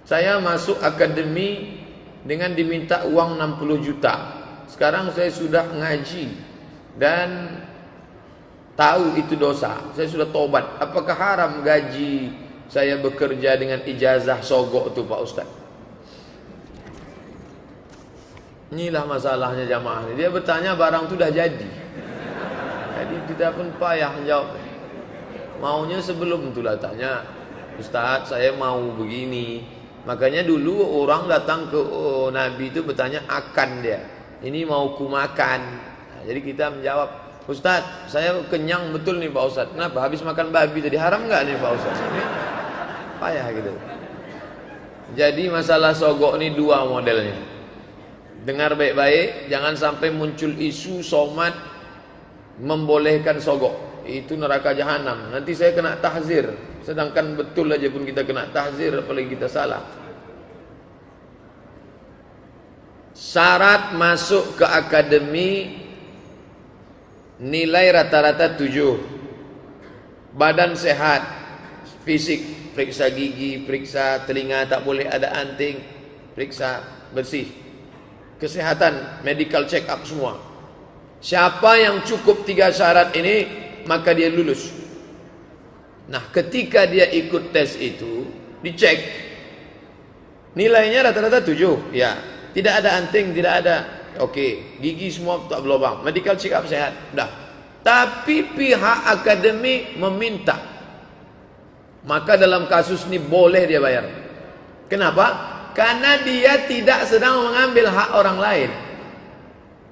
Saya masuk akademi dengan diminta uang 60 juta. Sekarang saya sudah ngaji dan tahu itu dosa. Saya sudah tobat. Apakah haram gaji saya bekerja dengan ijazah sogok itu Pak Ustaz? Inilah masalahnya jamaah ini. Dia bertanya barang itu dah jadi. Jadi tidak pun payah menjawab. Maunya sebelum itulah tanya, Ustaz saya mau begini. Makanya dulu orang datang ke Nabi itu bertanya akan dia. Ini mau ku makan. Nah, jadi kita menjawab, Ustaz saya kenyang betul nih Pak Ustaz. Kenapa? Habis makan babi tadi, haram nggak nih Pak Ustaz? Payah gitu. Jadi masalah sogok ini dua modelnya. Dengar baik-baik, jangan sampai muncul isu somat membolehkan sogok. Itu neraka jahanam. Nanti saya kena tahzir. Sedangkan betul aja pun kita kena tahzir, apalagi kita salah. Syarat masuk ke akademi nilai rata-rata 7. Badan sehat, fisik, periksa gigi, periksa telinga, tak boleh ada anting, periksa bersih. Kesehatan, medical check up semua. Siapa yang cukup 3 syarat ini, maka dia lulus. Nah, ketika dia ikut tes itu, dicek nilainya rata-rata 7. Ya, tidak ada anting, tidak ada. Oke, gigi semua tak berlubang, medical check up sehat, dah. Tapi pihak akademi meminta, maka dalam kasus ini boleh dia bayar. Kenapa? Karena dia tidak sedang mengambil hak orang lain.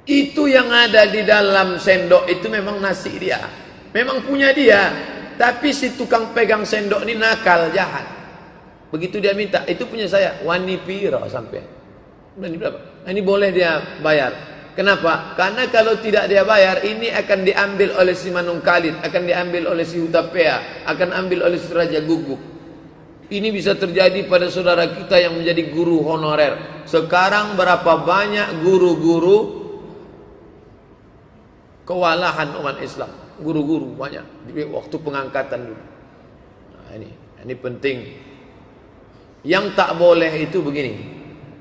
Itu yang ada di dalam sendok itu memang nasi dia, memang punya dia. Tapi si tukang pegang sendok ini nakal, jahat. Begitu dia minta, itu punya saya. Wani piro sampai. Wani berapa? Ini boleh dia bayar. Kenapa? Karena kalau tidak dia bayar, ini akan diambil oleh si Manung Khalid, akan diambil oleh si Hutapea, akan ambil oleh si Raja Guguk. Ini bisa terjadi pada saudara kita yang menjadi guru honorer. Sekarang berapa banyak guru-guru kewalahan umat Islam. Guru-guru banyak di waktu pengangkatan dulu. Nah, ini penting. Yang tak boleh itu begini.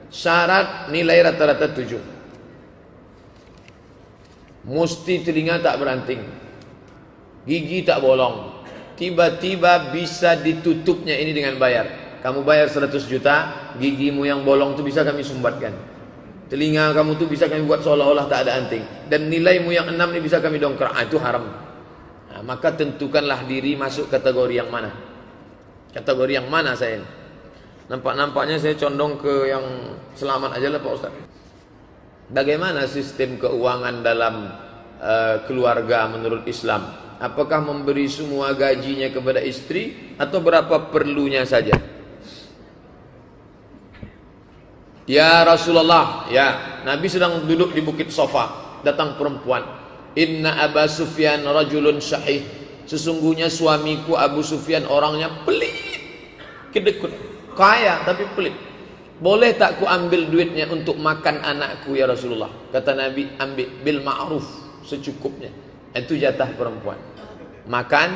Syarat nilai rata-rata 7. Mesti telinga tak beranting, gigi tak bolong. Tiba-tiba bisa ditutupnya ini dengan bayar. Kamu bayar 100 juta, gigimu yang bolong itu bisa kami sumbatkan. Telinga kamu tuh bisa kami buat seolah-olah tak ada anting. Dan nilaimu yang 6 ini bisa kami dongkrak. Itu haram. Nah, maka tentukanlah diri masuk kategori yang mana. Kategori yang mana saya ini. Nampak-nampaknya saya condong ke yang selamat aja lah Pak Ustaz. Bagaimana sistem keuangan dalam keluarga menurut Islam? Apakah memberi semua gajinya kepada istri atau berapa perlunya saja? Ya Rasulullah, ya Nabi sedang duduk di bukit Sofa, datang perempuan. Inna Aba Sufyan rajulun syahih. Sesungguhnya suamiku Abu Sufyan orangnya pelit, kedekut, kaya tapi pelit. Boleh tak ku ambil duitnya untuk makan anakku ya Rasulullah? Kata Nabi, ambil bil ma'ruf, secukupnya. Itu jatah perempuan. Makan,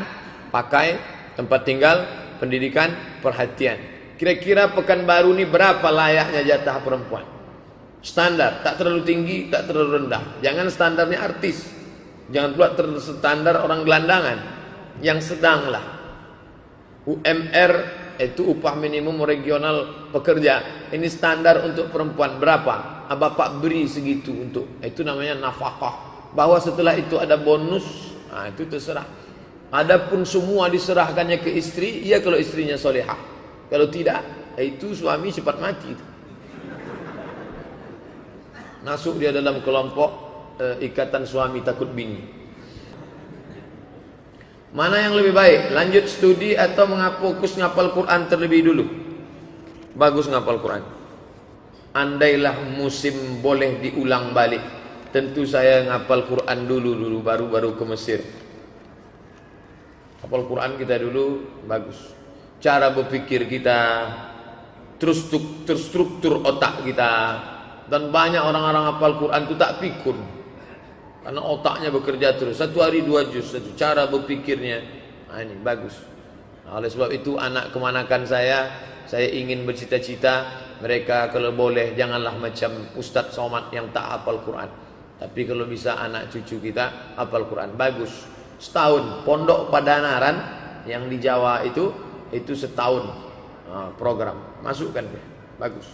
pakai, tempat tinggal, pendidikan, perhatian. Kira-kira Pekanbaru ini berapa layaknya jatah perempuan? Standar, tak terlalu tinggi, tak terlalu rendah. Jangan standarnya artis, jangan pula standar orang gelandangan. Yang sedang lah. UMR itu upah minimum regional pekerja. Ini standar untuk perempuan berapa? Bapak beri segitu untuk. Itu namanya nafkah. Bahwa setelah itu ada bonus, nah itu terserah. Adapun semua diserahkannya ke istri, iya kalau istrinya solehah. Kalau tidak, itu suami cepat mati. Masuk dia dalam kelompok ikatan suami takut bini. Mana yang lebih baik? Lanjut studi atau fokus ngapal Quran terlebih dulu? Bagus ngapal Quran. Andailah musim boleh diulang balik, tentu saya ngapal Quran dulu baru ke Mesir. Hafal Quran kita dulu bagus. Cara berpikir kita, terstruktur otak kita. Dan banyak orang-orang hafal Quran itu tak pikun, karena otaknya bekerja terus. 1 hari 2 juz, satu cara berpikirnya. Nah, ini bagus. Nah, oleh sebab itu anak kemanakan saya Saya ingin bercita-cita mereka kalau boleh janganlah macam Ustadz Somad yang tak hafal Quran. Tapi kalau bisa anak cucu kita hafal Quran, bagus. Setahun pondok Padanaran yang di Jawa itu setahun program, masukkan dia, bagus.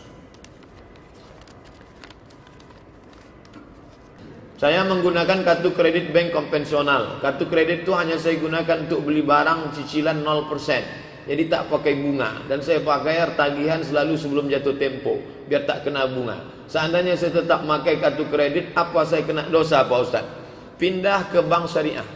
Saya menggunakan kartu kredit bank konvensional. Kartu kredit itu hanya saya gunakan untuk beli barang cicilan 0%. Jadi tak pakai bunga. Dan saya pakai tagihan selalu sebelum jatuh tempo, biar tak kena bunga. Seandainya saya tetap pakai kartu kredit, apa saya kena dosa Pak Ustaz? Pindah ke bank syariah,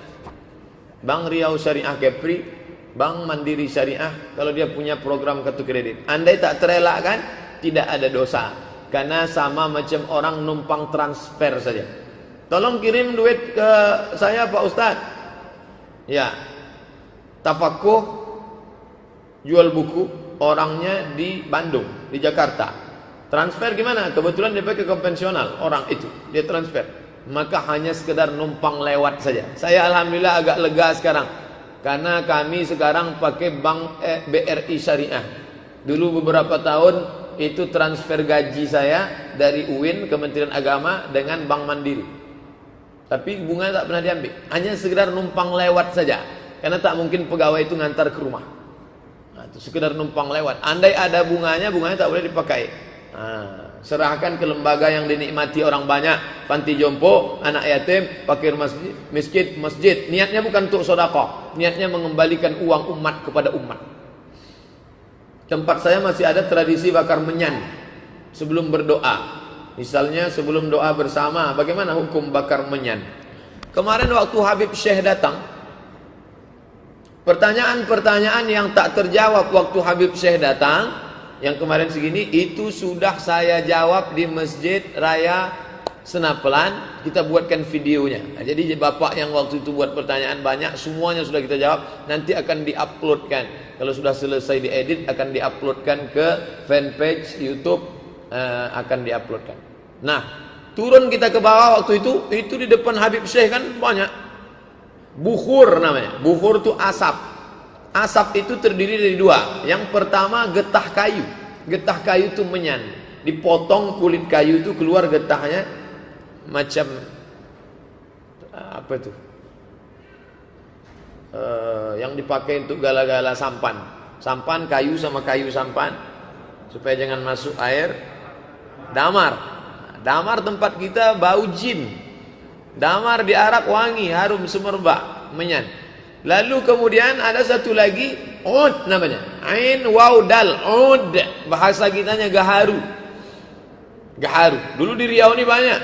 Bank Riau Syariah Kepri, Bank Mandiri Syariah, kalau dia punya program kartu kredit. Andai tak terelakkan, tidak ada dosa. Karena sama macam orang numpang transfer saja. Tolong kirim duit ke saya Pak Ustaz. Ya, tafakuh jual buku, orangnya di Bandung, di Jakarta. Transfer gimana? Kebetulan dia pakai konvensional, orang itu dia transfer. Maka hanya sekedar numpang lewat saja. Saya alhamdulillah agak lega sekarang, karena kami sekarang pakai bank BRI Syariah. Dulu beberapa tahun itu transfer gaji saya dari UIN Kementerian Agama dengan Bank Mandiri. Tapi bunga tak pernah diambil, hanya sekedar numpang lewat saja. Karena tak mungkin pegawai itu ngantar ke rumah. Itu sekedar numpang lewat. Andai ada bunganya tak boleh dipakai. Serahkan ke lembaga yang dinikmati orang banyak, panti jompo, anak yatim, fakir masjid. Niatnya bukan untuk sedekah, niatnya mengembalikan uang umat kepada umat. Tempat saya masih ada tradisi bakar menyan sebelum berdoa. Misalnya sebelum doa bersama, bagaimana hukum bakar menyan? Kemarin waktu Habib Syekh datang, pertanyaan-pertanyaan yang tak terjawab waktu Habib Syekh datang, yang kemarin segini, itu sudah saya jawab di Masjid Raya Senapelan. Kita buatkan videonya. Nah, jadi bapak yang waktu itu buat pertanyaan banyak, semuanya sudah kita jawab. Nanti akan diuploadkan. Kalau sudah selesai diedit, akan diuploadkan ke fanpage YouTube, akan diuploadkan. Nah, turun kita ke bawah waktu itu di depan Habib Syekh kan banyak bukhur namanya. Bukhur itu asap. Asap itu terdiri dari dua. Yang pertama getah kayu. Getah kayu itu menyan. Dipotong kulit kayu itu keluar getahnya macam apa itu? Yang dipakai untuk gala-gala sampan. Sampan kayu sama kayu sampan supaya jangan masuk air. Damar. Damar tempat kita bau jin. Damar di Arab wangi, harum semerbak, menyan. Lalu kemudian ada satu lagi, ud namanya. Ain waw dal, ud. Bahasa kitanya gaharu. Gaharu. Dulu di Riau ini banyak.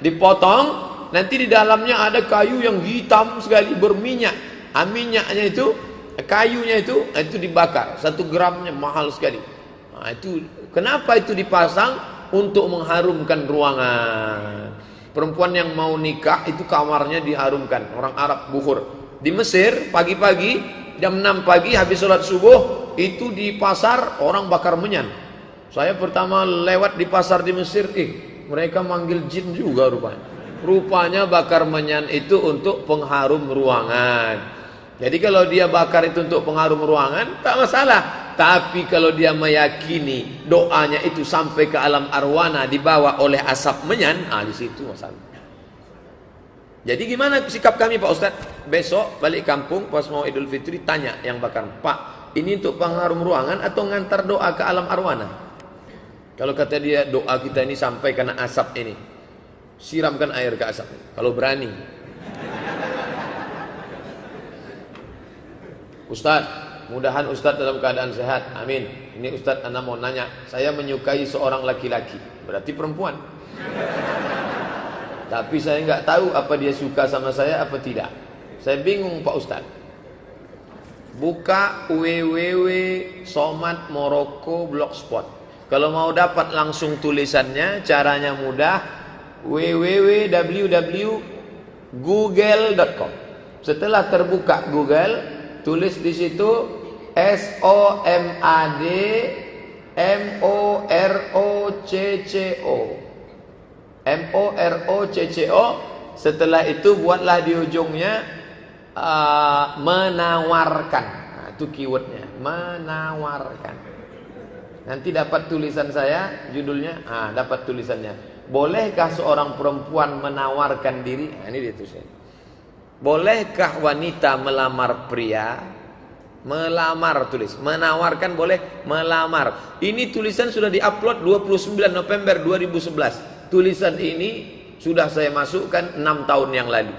Dipotong, nanti di dalamnya ada kayu yang hitam sekali, berminyak. Minyaknya itu, kayunya itu dibakar. 1 gramnya mahal sekali. Nah, itu kenapa itu dipasang? Untuk mengharumkan ruangan. Perempuan yang mau nikah itu kamarnya diharumkan. Orang Arab bukhur. Di Mesir pagi-pagi jam 6 pagi habis sholat subuh itu di pasar orang bakar menyan. Saya pertama lewat di pasar di Mesir, mereka manggil jin juga rupanya. Rupanya bakar menyan itu untuk pengharum ruangan. Jadi kalau dia bakar itu untuk pengharum ruangan tak masalah. Tapi kalau dia meyakini doanya itu sampai ke alam arwana dibawa oleh asap menyan, di situ masalah. Jadi gimana sikap kami Pak Ustadz? Besok balik kampung pas mau Idul Fitri tanya yang bakar, Pak, ini untuk pengharum ruangan atau ngantar doa ke alam arwana? Kalau kata dia doa kita ini sampai kena asap ini, siramkan air ke asap. Kalau berani. Ustadz, mudahan Ustadz dalam keadaan sehat. Amin. Ini Ustadz Anda mau nanya, saya menyukai seorang laki-laki, berarti perempuan. Tapi saya nggak tahu apa dia suka sama saya apa tidak. Saya bingung Pak Ustadz. Buka www.somadmorocco.blogspot. Kalau mau dapat langsung tulisannya, caranya mudah. www.google.com. Setelah terbuka Google, tulis di situ SOMADMOROCCO. Setelah itu buatlah di ujungnya menawarkan. Nah, itu keywordnya, menawarkan. Nanti dapat tulisan saya, judulnya, dapat tulisannya. Bolehkah seorang perempuan menawarkan diri? Ini dia tulisannya. Bolehkah wanita melamar pria? Melamar tulis, menawarkan boleh, melamar. Ini tulisan sudah diupload 29 November 2011. Tulisan ini sudah saya masukkan 6 tahun yang lalu.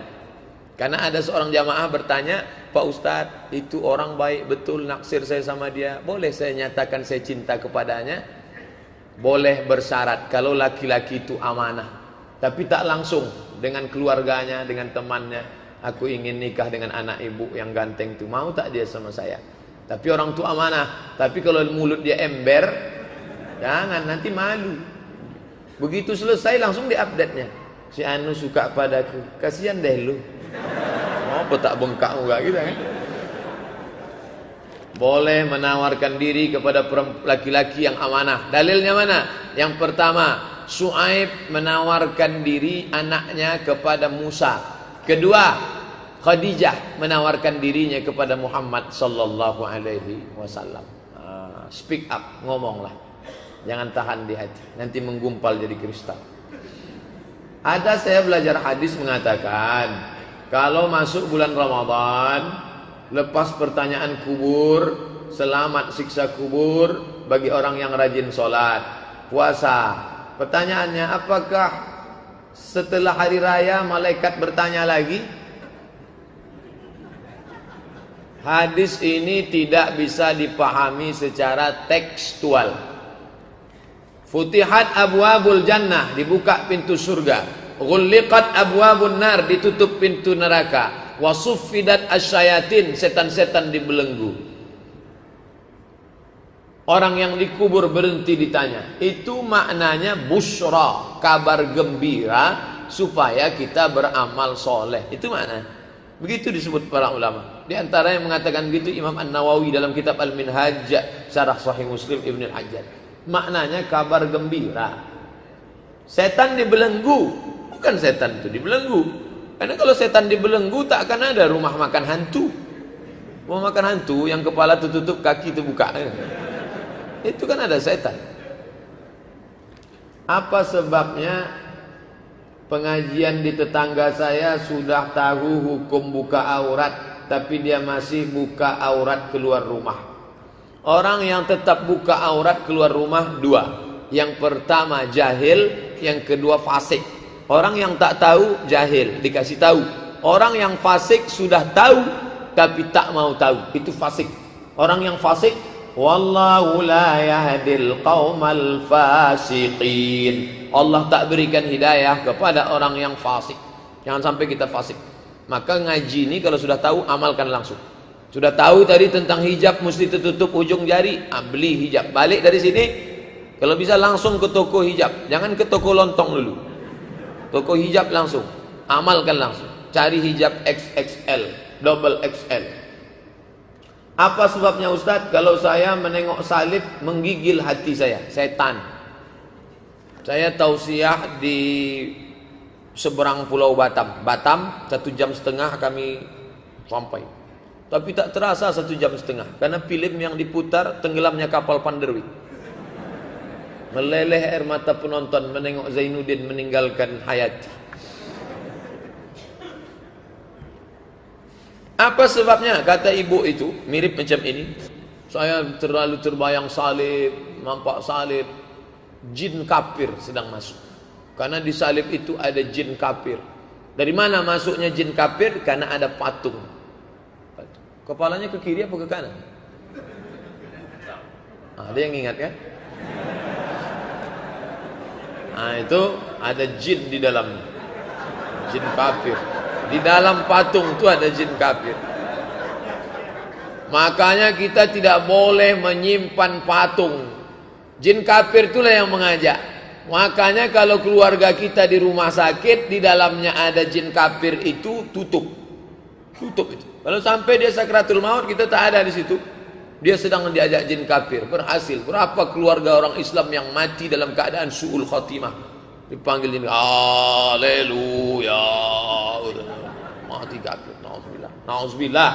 Karena ada seorang jamaah bertanya, Pak Ustadz, itu orang baik betul, naksir saya sama dia, boleh saya nyatakan saya cinta kepadanya? Boleh bersyarat kalau laki-laki itu amanah, tapi tak langsung dengan keluarganya, dengan temannya. Aku ingin nikah dengan anak ibu yang ganteng itu, mau tak dia sama saya? Tapi orang tua amanah. Tapi kalau mulut dia ember, jangan, nanti malu. Begitu selesai langsung di-update-nya. Si Anu suka padaku, kasihan deh lu. Apa tak bengkak muka kita kan? Boleh menawarkan diri kepada laki-laki yang amanah. Dalilnya mana? Yang pertama, Syuaib menawarkan diri anaknya kepada Musa. Kedua, Khadijah menawarkan dirinya kepada Muhammad sallallahu alaihi wasallam. Speak up, ngomonglah. Jangan tahan di hati, nanti menggumpal jadi kristal. Ada saya belajar hadis mengatakan, kalau masuk bulan Ramadan, lepas pertanyaan kubur, selamat siksa kubur bagi orang yang rajin sholat, puasa. Pertanyaannya, apakah setelah hari raya malaikat bertanya lagi? Hadis ini tidak bisa dipahami secara tekstual. Futihat abwabul jannah, dibuka pintu surga. Ghulliqat abwabun nar, ditutup pintu neraka. Wasuffidat asyayatin, setan-setan dibelenggu. Orang yang dikubur berhenti ditanya. Itu maknanya busyra, kabar gembira supaya kita beramal soleh. Itu makna. Begitu disebut para ulama. Di antara yang mengatakan begitu Imam An-Nawawi dalam kitab Al-Minhaj Syarah Sahih Muslim Ibn Al-Hajjaj. Maknanya kabar gembira. Setan dibelenggu, bukan setan itu dibelenggu. Karena kalau setan dibelenggu tak akan ada rumah makan hantu. Rumah makan hantu yang kepala tertutup, kaki terbuka. Itu kan ada setan. Apa sebabnya pengajian di tetangga saya sudah tahu hukum buka aurat, tapi dia masih buka aurat keluar rumah? Orang yang tetap buka aurat keluar rumah dua. Yang pertama jahil, yang kedua fasik. Orang yang tak tahu jahil, dikasih tahu. Orang yang fasik sudah tahu tapi tak mau tahu, itu fasik. Orang yang fasik, wallahu la yahdil qaumal fasiqin. Allah tak berikan hidayah kepada orang yang fasik. Jangan sampai kita fasik. Maka ngaji ini kalau sudah tahu, amalkan langsung. Sudah tahu tadi tentang hijab mesti tertutup ujung jari, beli hijab. Balik dari sini, kalau bisa langsung ke toko hijab. Jangan ke toko lontong dulu. Toko hijab langsung, amalkan langsung. Cari hijab XXL, double XL. Apa sebabnya Ustadz? Kalau saya menengok salib menggigil hati saya, setan. Saya tausiah di seberang pulau Batam. Batam 1,5 jam kami sampai. Tapi tak terasa 1,5 jam karena film yang diputar tenggelamnya kapal Panderwi. Meleleh air mata penonton menengok Zainuddin meninggalkan hayat. Apa sebabnya? Kata ibu itu mirip macam ini. Saya terlalu terbayang salib, nampak salib, jin kafir sedang masuk. Karena di salib itu ada jin kafir. Dari mana masuknya jin kafir? Karena ada patung. Kepalanya ke kiri apa ke kanan? Ada yang ingat kan? Itu ada jin di dalamnya. Jin kafir. Di dalam patung itu ada jin kafir. Makanya kita tidak boleh menyimpan patung. Jin kafir itulah yang mengajak. Makanya kalau keluarga kita di rumah sakit, di dalamnya ada jin kafir itu, tutup. Tutup itu. Kalau sampai dia sakratul maut, kita tak ada di situ. Dia sedang diajak jin kafir. Berhasil. Berapa keluarga orang Islam yang mati dalam keadaan su'ul khatimah. Dipanggil jin, haleluya. Mati kafir. Nauzubillah. Nauzubillah.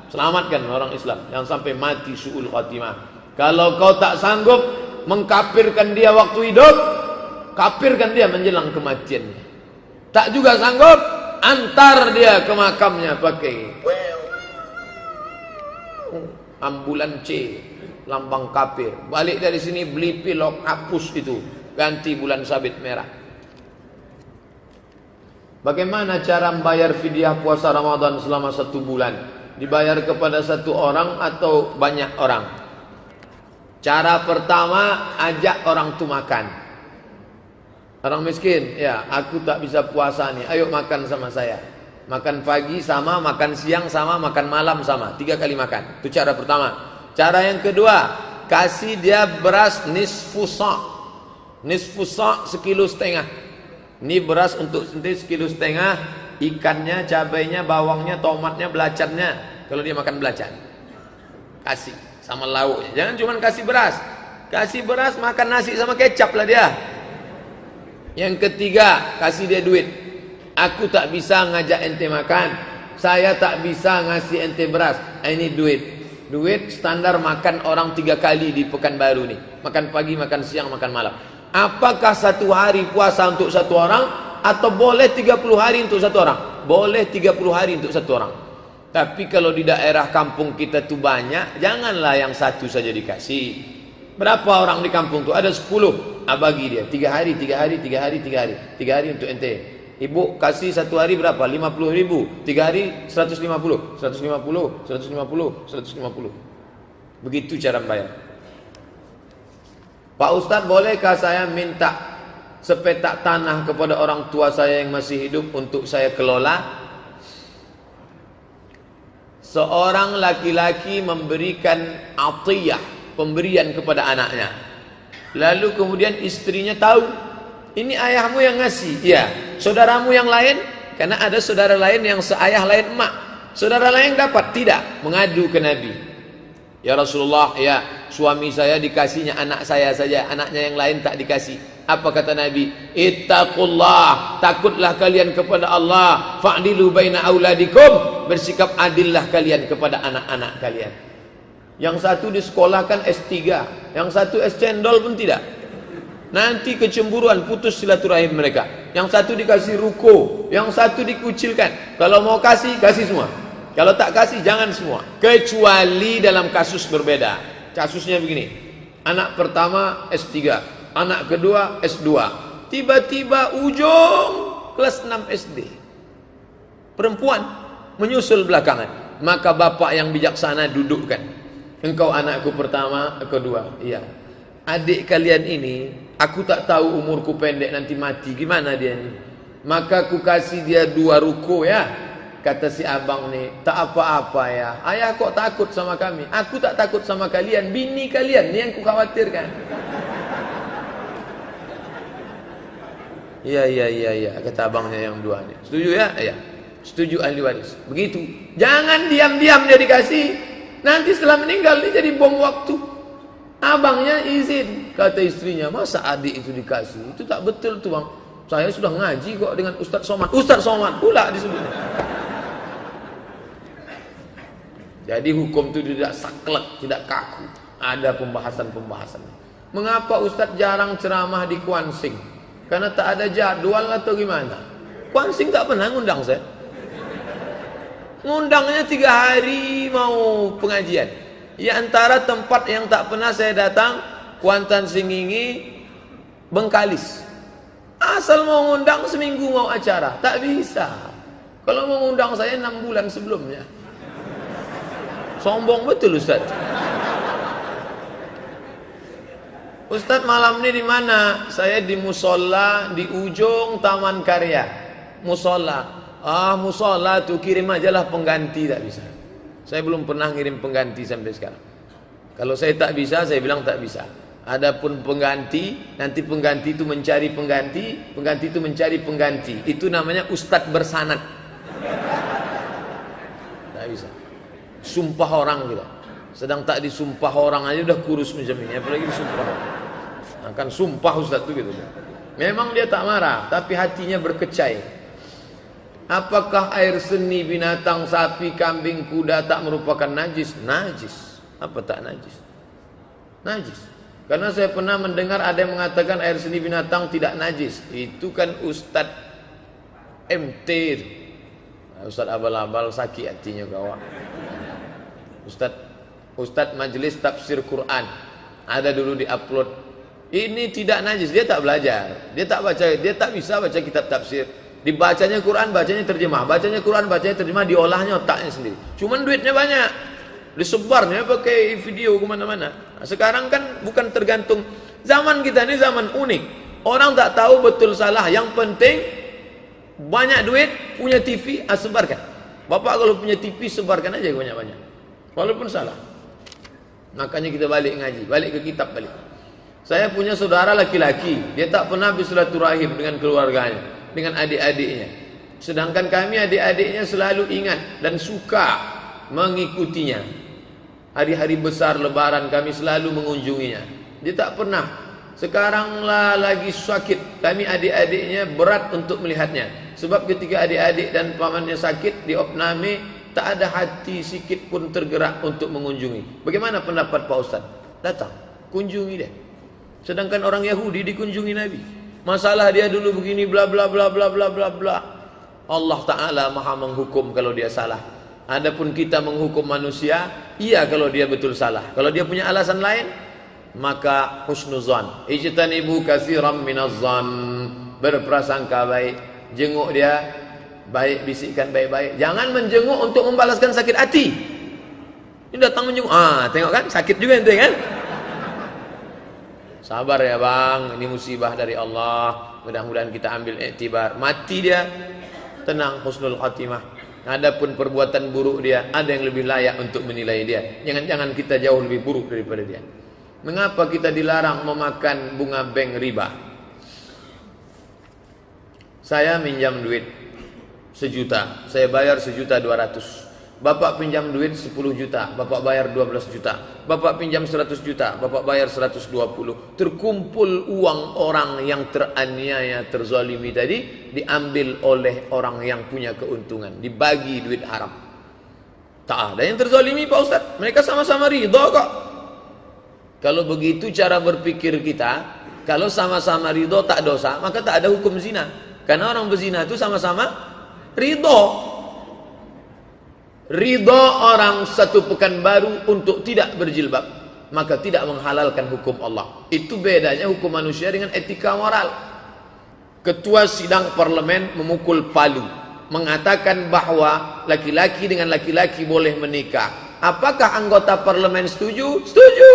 Selamatkan orang Islam. Jangan sampai mati su'ul khatimah. Kalau kau tak sanggup mengkafirkan dia waktu hidup, kafirkan dia menjelang kematiannya. Tak juga sanggup, antar dia ke makamnya pakai ambulan C, lambang kafir. Balik dari sini beli pilok, hapus itu, ganti bulan sabit merah. Bagaimana cara membayar fidyah puasa Ramadan selama 1 bulan? Dibayar kepada 1 orang atau banyak orang? Cara pertama, ajak orang itu makan. Orang miskin, ya aku tak bisa puasa nih, ayo makan sama saya. Makan pagi sama, makan siang sama, makan malam sama, 3 kali makan. Itu cara pertama. Cara yang kedua, kasih dia beras nisfu sa'. Nisfu sa' 1,5 kilo. Ini beras untuk sendiri 1,5 kilo, ikannya, cabainya, bawangnya, tomatnya, belacannya. Kalau dia makan belacan, kasih sama lauknya. Jangan cuma kasih beras. Kasih beras, makan nasi sama kecap lah dia. Yang ketiga, kasih dia duit. Aku tak bisa ngajak ente makan, saya tak bisa ngasih ente beras. Ini duit. Duit standar makan orang 3 kali di Pekanbaru nih. Makan pagi, makan siang, makan malam. Apakah 1 hari puasa untuk 1 orang, atau boleh 30 hari untuk 1 orang? Boleh 30 hari untuk 1 orang. Tapi kalau di daerah kampung kita tuh banyak, janganlah yang 1 saja dikasih. Berapa orang di kampung tuh? Ada 10. Bagi dia 3 hari, 3 hari, 3 hari, 3 hari. 3 hari untuk ente. Ibu kasih 1 hari berapa? 50.000. 3 hari 150, 150, 150, 150. Begitu cara membayar. Pak Ustadz, bolehkah saya minta sepetak tanah kepada orang tua saya yang masih hidup untuk saya kelola? Seorang laki-laki memberikan atiyah, pemberian kepada anaknya. Lalu kemudian istrinya tahu, ini ayahmu yang ngasih. Ya, saudaramu yang lain, karena ada saudara lain yang seayah lain emak. Saudara lain dapat? Tidak. Mengadu ke Nabi. Ya Rasulullah, ya suami saya dikasihnya anak saya saja, anaknya yang lain tak dikasih. Apa kata Nabi? Ittaqullah, takutlah kalian kepada Allah. Fa'dilu baina auladikum, bersikap adillah kalian kepada anak-anak kalian. Yang satu disekolahkan S3, yang satu es cendol pun tidak. Nanti kecemburuan, putus silaturahim mereka. Yang satu dikasih ruko, yang satu dikucilkan. Kalau mau kasih, kasih semua. Kalau tak kasih, jangan semua. Kecuali dalam kasus berbeda. Kasusnya begini. Anak pertama S3, anak kedua S2. Tiba-tiba ujung kelas 6 SD. Perempuan menyusul belakangan. Maka bapak yang bijaksana dudukkan. Engkau anakku pertama, kedua. Iya. Adik kalian ini, aku tak tahu umurku pendek nanti mati. Gimana dia ini? Maka aku kasih dia 2 ruko ya. Kata si abang nih, tak apa-apa ya. Ayah kok takut sama kami? Aku tak takut sama kalian. Bini kalian ni yang ku khawatirkan. Iya. Kata abangnya yang 2 nih. Setuju ya? Iya. Setuju ahli waris. Begitu. Jangan diam-diam dia dikasih. Nanti setelah meninggal dia jadi bom waktu. Abangnya izin. Kata istrinya, masa adik itu dikasih? Itu tak betul tuh bang. Saya sudah ngaji kok dengan Ustadz Somad. Ustadz Somad pula disebutnya. Jadi hukum itu tidak saklek, tidak kaku. Ada pembahasan-pembahasan. Mengapa Ustadz jarang ceramah di Kuansing? Karena tak ada jadwal atau gimana? Kuansing tak pernah ngundang saya. Ngundangnya 3 hari mau pengajian. Ya antara tempat yang tak pernah saya datang, Kuantan Singingi, Bengkalis. Asal mau ngundang seminggu mau acara, tak bisa. Kalau mau ngundang saya 6 bulan sebelumnya. Sombong betul Ustaz. Ustaz malam ini di mana? Saya di musola di ujung Taman Karya. Musola. Musola tuh kirim aja lah pengganti, tak bisa. Saya belum pernah ngirim pengganti sampai sekarang. Kalau saya tak bisa, saya bilang tak bisa. Adapun pengganti, nanti pengganti itu mencari pengganti, pengganti itu mencari pengganti. Itu namanya ustadz bersanad. Tak bisa. Sumpah orang kita. Sedang tak disumpah orang aja udah kurus macam ini, apalagi disumpah orang. Akan sumpah ustadz itu gitu. Memang dia tak marah, tapi hatinya berkecai. Apakah air seni binatang, sapi, kambing, kuda tak merupakan najis? Najis. Apa tak najis? Najis. Karena saya pernah mendengar ada yang mengatakan air seni binatang tidak najis. Itu kan Ustadz MT. Ustadz abal-abal sakit hatinya kawan. Ustadz Majelis Tafsir Quran. Ada dulu di-upload. Ini tidak najis, dia tak belajar. Dia tak baca, dia tak bisa baca kitab tafsir. Dibacanya Quran, bacanya terjemah. Bacanya Quran, bacanya terjemah, diolahnya otaknya sendiri. Cuman duitnya banyak. Disebarnya pakai video kemana-mana. Nah, sekarang kan bukan tergantung. Zaman kita ini zaman unik. Orang tak tahu betul salah. Yang penting banyak duit, punya TV, sebarkan. Bapak kalau punya TV, sebarkan aja banyak-banyak. Walaupun salah. Makanya kita balik ngaji, balik ke kitab balik. Saya punya saudara laki-laki. Dia tak pernah bersilaturahim dengan keluarganya, dengan adik-adiknya. Sedangkan kami adik-adiknya selalu ingat dan suka mengikutinya. Hari-hari besar lebaran kami selalu mengunjunginya. Dia tak pernah. Sekaranglah lagi sakit. Kami adik-adiknya berat untuk melihatnya. Sebab ketika adik-adik dan pamannya sakit di opname, tak ada hati sikit pun tergerak untuk mengunjungi. Bagaimana pendapat Pak Ustaz? Datang, kunjungi dia. Sedangkan orang Yahudi dikunjungi Nabi. Masalah dia dulu begini bla bla bla bla bla bla bla. Allah Ta'ala maha menghukum kalau dia salah. Adapun kita menghukum manusia, iya kalau dia betul salah. Kalau dia punya alasan lain, maka husnuzan. Ijtanibu katsiran minazzan. Berprasangka baik. Jenguk dia baik, bisikkan baik-baik. Jangan menjenguk untuk membalaskan sakit hati. Ini datang menjenguk. Tengok kan, sakit juga ente kan? Sabar ya bang, ini musibah dari Allah. Mudah-mudahan kita ambil iktibar. Mati dia, tenang, husnul khatimah. Adapun perbuatan buruk dia, ada yang lebih layak untuk menilai dia. Jangan-jangan kita jauh lebih buruk daripada dia. Mengapa kita dilarang memakan bunga bank riba? Saya minjam duit 1 juta, saya bayar 1.200.000. Bapak pinjam duit 10 juta, Bapak bayar 12 juta. Bapak pinjam 100 juta, Bapak bayar 120. Terkumpul uang orang yang teraniaya, terzalimi tadi, diambil oleh orang yang punya keuntungan, dibagi duit haram. Tak ada yang terzalimi Pak Ustaz. Mereka sama-sama ridha kok. Kalau begitu cara berpikir kita, kalau sama-sama ridha tak dosa, maka tak ada hukum zina. Karena orang berzina itu sama-sama ridha. Ridha orang 1 pekan baru untuk tidak berjilbab, maka tidak menghalalkan hukum Allah. Itu bedanya hukum manusia dengan etika moral. Ketua sidang parlemen memukul palu, mengatakan bahwa laki-laki dengan laki-laki boleh menikah. Apakah anggota parlemen setuju? Setuju.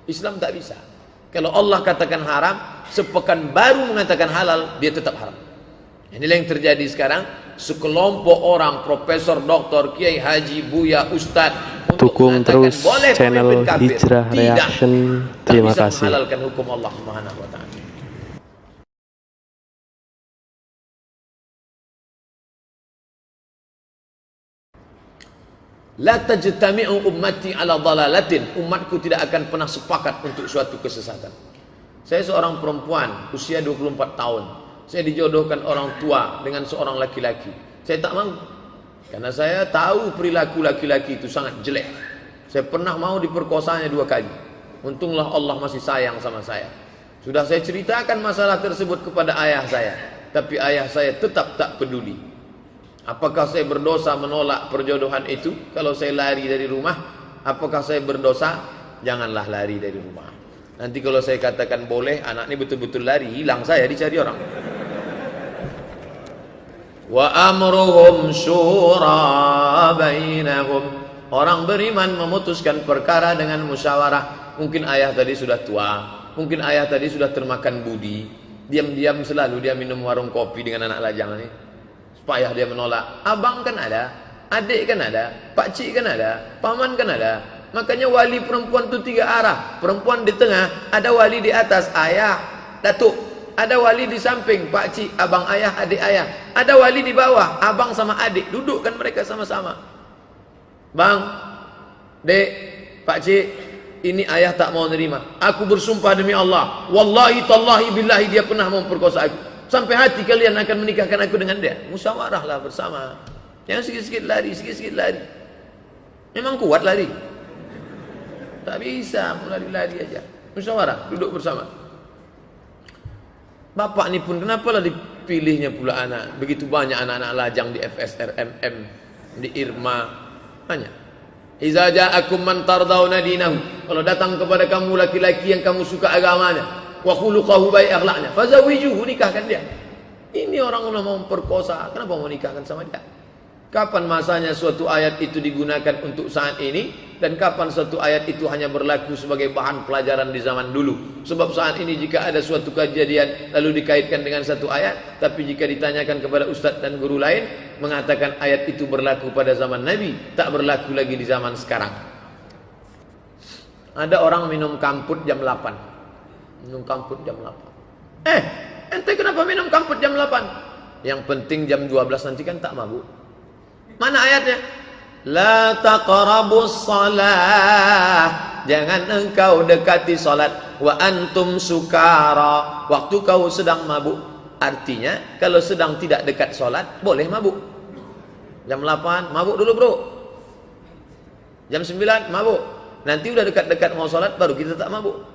Islam tak bisa. Kalau Allah katakan haram, sepekan baru mengatakan halal, dia tetap haram. Inilah yang terjadi sekarang. Sekelompok orang, profesor, doktor, kiai, haji, buya, ustad, dukung terus boleh channel kafir. Hijrah Reaction. Terima kasih. Menghalalkan hukum Allah Subhanahu wa taala. La tajtami'u ummati ala dhalalatin. Umatku tidak akan pernah sepakat untuk suatu kesesatan. Saya seorang perempuan usia 24 tahun. Saya dijodohkan orang tua dengan seorang laki-laki. Saya tak mau. Karena saya tahu perilaku laki-laki itu sangat jelek. Saya pernah mau diperkosanya 2 kali. Untunglah Allah masih sayang sama saya. Sudah saya ceritakan masalah tersebut kepada ayah saya. Tapi ayah saya tetap tak peduli. Apakah saya berdosa menolak perjodohan itu? Kalau saya lari dari rumah, apakah saya berdosa? Janganlah lari dari rumah. Nanti kalau saya katakan boleh, anak ini betul-betul lari, hilang saya, dicari orang. Wa amruhum syura bainahum. Orang beriman memutuskan perkara dengan musyawarah. Mungkin ayah tadi sudah tua, mungkin ayah tadi sudah termakan budi. Diam-diam selalu dia minum warung kopi dengan anak lajang ini. Supaya dia menolak. Abang kan ada, adik kan ada, pakcik kan ada, paman kan ada. Makanya wali perempuan itu 3 arah. Perempuan di tengah, ada wali di atas, ayah, datuk. Ada wali di samping, pakcik, abang ayah, adik ayah. Ada wali di bawah, abang sama adik. Dudukkan mereka sama-sama. Bang, dek, pakcik, ini ayah tak mau nerima. Aku bersumpah demi Allah, wallahi tallahi billahi dia pernah memperkosa aku. Sampai hati kalian akan menikahkan aku dengan dia. Musyawarahlah bersama. Yang sikit-sikit lari, sikit-sikit lari. Memang kuat lari. Tak bisa, lari-lari aja. Musyawarah, duduk bersama. Bapak ni pun kenapa lah dipilihnya pula anak? Begitu banyak anak-anak lajang di FSRMM, di Irma, banyak. Iza ja'akum man tardawna dinahu. Kalau datang kepada kamu laki-laki yang kamu suka agamanya, wa khuluquhu baik akhlaknya, fazawijuhu, nikahkan dia. Ini orang mau memperkosa, kenapa mau nikahkan sama dia? Kapan masanya suatu ayat itu digunakan untuk saat ini, dan kapan suatu ayat itu hanya berlaku sebagai bahan pelajaran di zaman dulu? Sebab saat ini jika ada suatu kejadian lalu dikaitkan dengan satu ayat, tapi jika ditanyakan kepada ustaz dan guru lain, mengatakan ayat itu berlaku pada zaman Nabi, tak berlaku lagi di zaman sekarang. Ada orang minum kamput jam 8. Minum kamput jam 8. Ente kenapa minum kamput jam 8? Yang penting jam 12 nanti kan tak mabuk. Mana ayatnya? La taqrabus salah. Jangan engkau dekati salat wa antum sukara. Waktu kau sedang mabuk. Artinya kalau sedang tidak dekat salat boleh mabuk. Jam 8 mabuk dulu, bro. Jam 9 mabuk. Nanti udah dekat-dekat mau salat baru kita tak mabuk.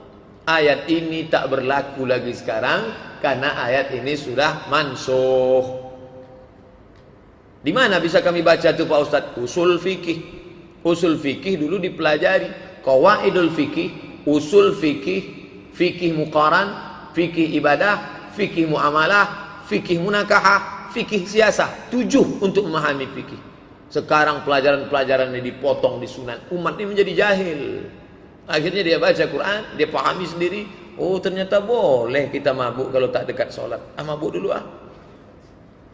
Ayat ini tak berlaku lagi sekarang karena ayat ini sudah mansukh. Di mana bisa kami baca tuh Pak Ustadz? Usul fikih. Usul fikih dulu dipelajari. Qawaidul fikih, usul fikih, fikih muqaran, fikih ibadah, fikih muamalah, fikih munakahah, fikih siasah. 7 untuk memahami fikih. Sekarang pelajaran-pelajaran ini dipotong di sunan. Umat ini menjadi jahil. Akhirnya dia baca Quran, dia pahami sendiri. Oh ternyata boleh kita mabuk kalau tak dekat sholat. Mabuk dulu ah.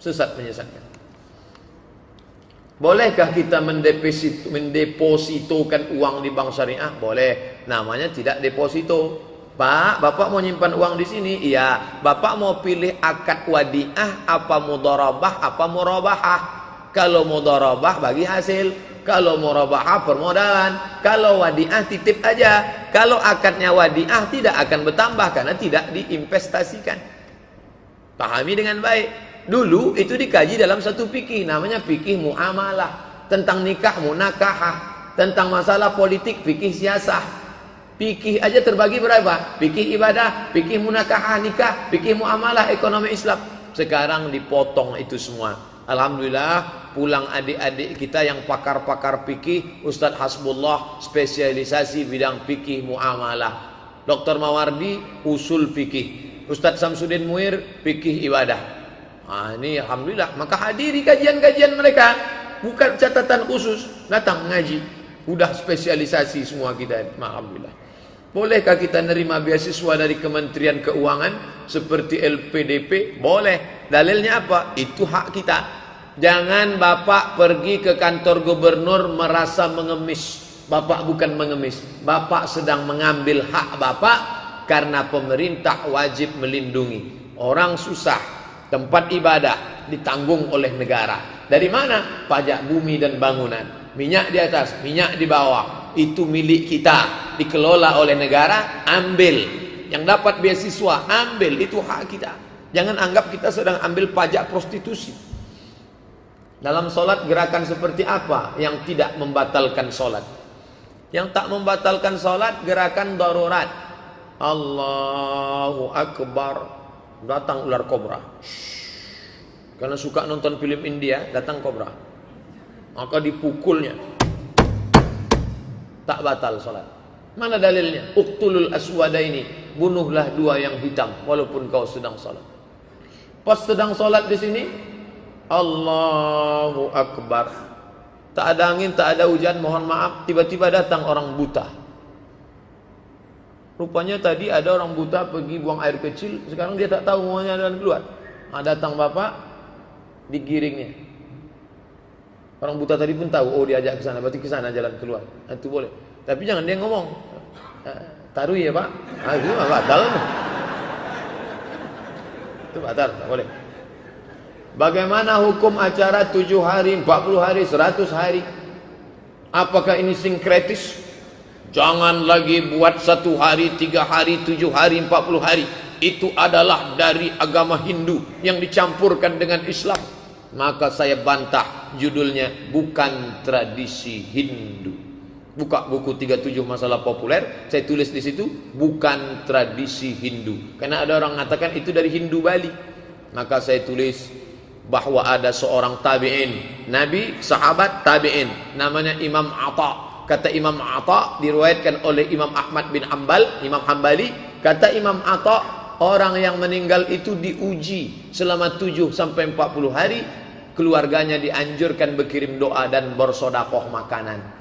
Sesat menyesatkan. Bolehkah kita mendepositokan uang di bank syariah? Boleh. Namanya tidak deposito. Pak, Bapak mau nyimpan uang di sini? Iya. Bapak mau pilih akad wadiah apa mudharabah apa murabahah? Kalau mudharabah bagi hasil, kalau murabahah permodalan, kalau wadiah titip aja. Kalau akadnya wadiah tidak akan bertambah karena tidak diinvestasikan. Pahami dengan baik. Dulu itu dikaji dalam satu fikih, namanya fikih muamalah, tentang nikah munakahah, tentang masalah politik fikih siasah. Fikih aja terbagi berapa? Fikih ibadah, fikih munakahah nikah, fikih muamalah ekonomi Islam. Sekarang dipotong itu semua. Alhamdulillah pulang adik-adik kita yang pakar-pakar fikih, Ustadz Hasbullah spesialisasi bidang fikih muamalah, Dr. Mawardi usul fikih, Ustadz Samsudin Muir fikih ibadah. Ini alhamdulillah, maka hadiri kajian-kajian mereka, bukan catatan khusus, datang ngaji, udah spesialisasi semua kita, alhamdulillah. Bolehkah kita nerima beasiswa dari Kementerian Keuangan seperti LPDP? Boleh. Dalilnya apa? Itu hak kita. Jangan Bapak pergi ke kantor gubernur merasa mengemis. Bapak bukan mengemis, Bapak sedang mengambil hak Bapak karena pemerintah wajib melindungi. Orang susah, tempat ibadah ditanggung oleh negara. Dari mana? Pajak bumi dan bangunan. Minyak di atas, minyak di bawah. Itu milik kita, dikelola oleh negara, ambil. Yang dapat beasiswa, ambil. Itu hak kita. Jangan anggap kita sedang ambil pajak prostitusi. Dalam sholat gerakan seperti apa yang tidak membatalkan sholat? Yang tak membatalkan sholat gerakan darurat. Allahu Akbar. Datang ular kobra. Karena suka nonton film India, datang kobra. Maka dipukulnya. Tak batal sholat. Mana dalilnya? Uqtulul aswadaini. Bunuhlah 2 yang hitam walaupun kau sedang sholat. Pas sedang sholat di sini, Allahu Akbar. Tak ada angin, tak ada hujan, mohon maaf, tiba-tiba datang orang buta. Rupanya tadi ada orang buta pergi buang air kecil, sekarang dia tak tahu mau jalan keluar. Datang bapak, digiringnya. Orang buta tadi pun tahu, oh diajak ke sana, berarti ke sana jalan keluar. Itu boleh. Tapi jangan dia ngomong, taruh ya pak. Itu batal. Itu batal, tak boleh. Bagaimana hukum acara 7 hari, 40 hari, 100 hari? Apakah ini sinkretis? Jangan lagi buat 1 hari, 3 hari, 7 hari, 40 hari. Itu adalah dari agama Hindu yang dicampurkan dengan Islam. Maka saya bantah, judulnya bukan tradisi Hindu. Buka buku 37 masalah populer, saya tulis di situ bukan tradisi Hindu. Karena ada orang mengatakan itu dari Hindu Bali. Maka saya tulis bahwa ada seorang tabi'in, nabi, sahabat, tabi'in, namanya Imam Atha. Kata Imam Atha, diriwayatkan oleh Imam Ahmad bin Hanbal, Imam Hambali, kata Imam Atha, orang yang meninggal itu diuji selama 7 sampai 40 hari, keluarganya dianjurkan berkirim doa dan bersedekah makanan.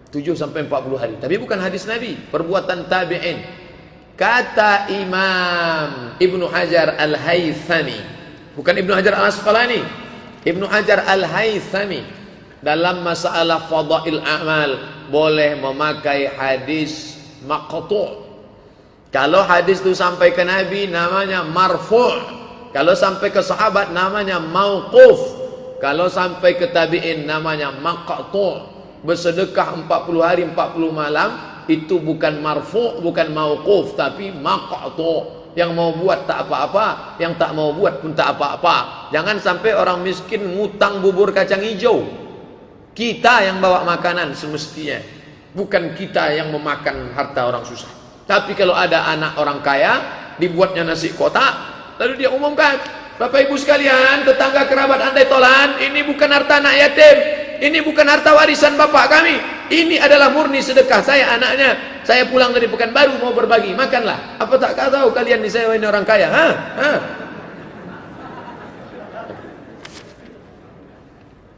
7 sampai 40 hari. Tapi bukan hadis Nabi, perbuatan tabi'in. Kata Imam Ibnu Hajar Al-Haythami, bukan Ibnu Hajar Al-Asqalani, Ibnu Hajar Al-Haythami, dalam masalah fadail amal boleh memakai hadis maqtu'. Kalau hadis itu sampai ke Nabi namanya marfu', kalau sampai ke sahabat namanya mauquf, kalau sampai ke tabi'in namanya maqtu'. Bersedekah 40 hari 40 malam itu bukan marfu', bukan mauquf, tapi maqtu'. Yang mau buat tak apa-apa, yang tak mau buat pun tak apa-apa. Jangan sampai orang miskin ngutang bubur kacang hijau. Kita yang bawa makanan semestinya, bukan kita yang memakan harta orang susah. Tapi kalau ada anak orang kaya, dibuatnya nasi kotak, lalu dia umumkan, Bapak Ibu sekalian, tetangga kerabat andai tolan, ini bukan harta anak yatim, ini bukan harta warisan bapak kami, ini adalah murni sedekah saya anaknya, saya pulang dari Pekanbaru mau berbagi, makanlah. Apa tak tahu kalian di saya ini orang kaya?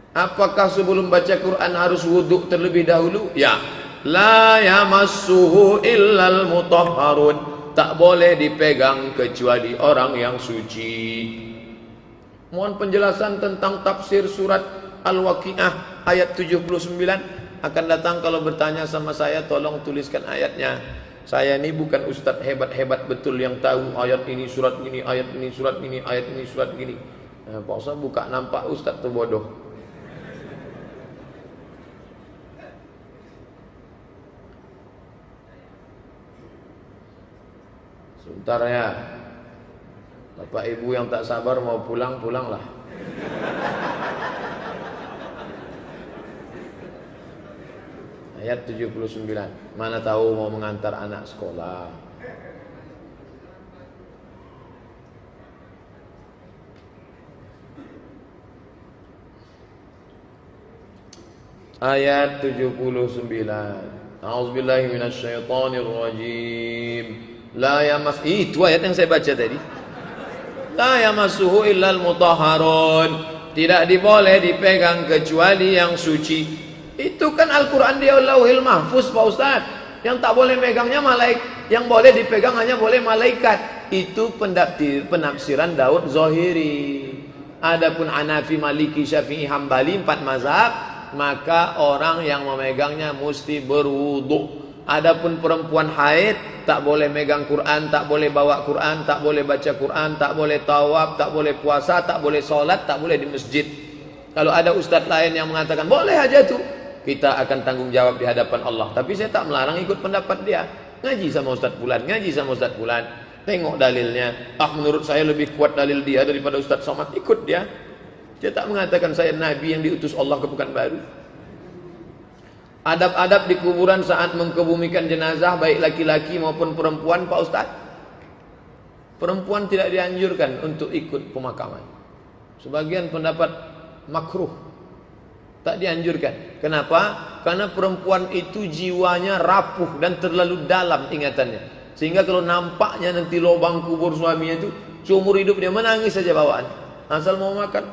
Apakah sebelum baca Quran harus wudhu terlebih dahulu? Ya. La yamassuhu illal mutahharun. Tak boleh dipegang kecuali orang yang suci. Mohon penjelasan tentang tafsir surat Al-Waqiah ayat 79. Akan datang kalau bertanya sama saya, tolong tuliskan ayatnya. Saya ini bukan ustadz hebat-hebat betul yang tahu ayat ini surat ini, ayat ini surat ini, ayat ini surat ini. Pak Ustaz buka nampak ustadz tu bodoh. Sebentar ya, Bapak Ibu yang tak sabar mau pulang, pulanglah. Ayat 79. Mana tahu mau mengantar anak sekolah. Ayat 79. A'udzubillahi minasyaitonirrajim. La yamas, itu ayat yang saya baca tadi. La yamassuhu illal mutahharun. Tidak diboleh dipegang kecuali yang suci. Itu kan Al-Quran di Lauhil Mahfuz Pak Ustaz. Yang tak boleh megangnya malaikat, yang boleh dipegang hanya boleh malaikat. Itu penafsiran Daud Zahiri. Adapun Hanafi, Maliki, Syafi'i, Hambali, 4 mazhab, maka orang yang memegangnya mesti berwudu. Adapun perempuan haid tak boleh megang Quran, tak boleh bawa Quran, tak boleh baca Quran, tak boleh tawaf, tak boleh puasa, tak boleh sholat, tak boleh di masjid. Kalau ada ustadz lain yang mengatakan boleh aja tuh, kita akan tanggung jawab di hadapan Allah. Tapi saya tak melarang ikut pendapat dia. Ngaji sama ustadz Fulan, ngaji sama ustadz Fulan, tengok dalilnya. Menurut saya lebih kuat dalil dia daripada Ustadz Somad, ikut dia. Dia tak mengatakan saya nabi yang diutus Allah ke Pekanbaru. Adab-adab di kuburan saat mengkebumikan jenazah, baik laki-laki maupun perempuan Pak Ustadz. Perempuan tidak dianjurkan untuk ikut pemakaman. Sebagian pendapat makruh, tak dianjurkan. Kenapa? Karena perempuan itu jiwanya rapuh dan terlalu dalam ingatannya, sehingga kalau nampaknya nanti lubang kubur suaminya itu, seumur hidup dia menangis saja bawaan. Asal mau makan,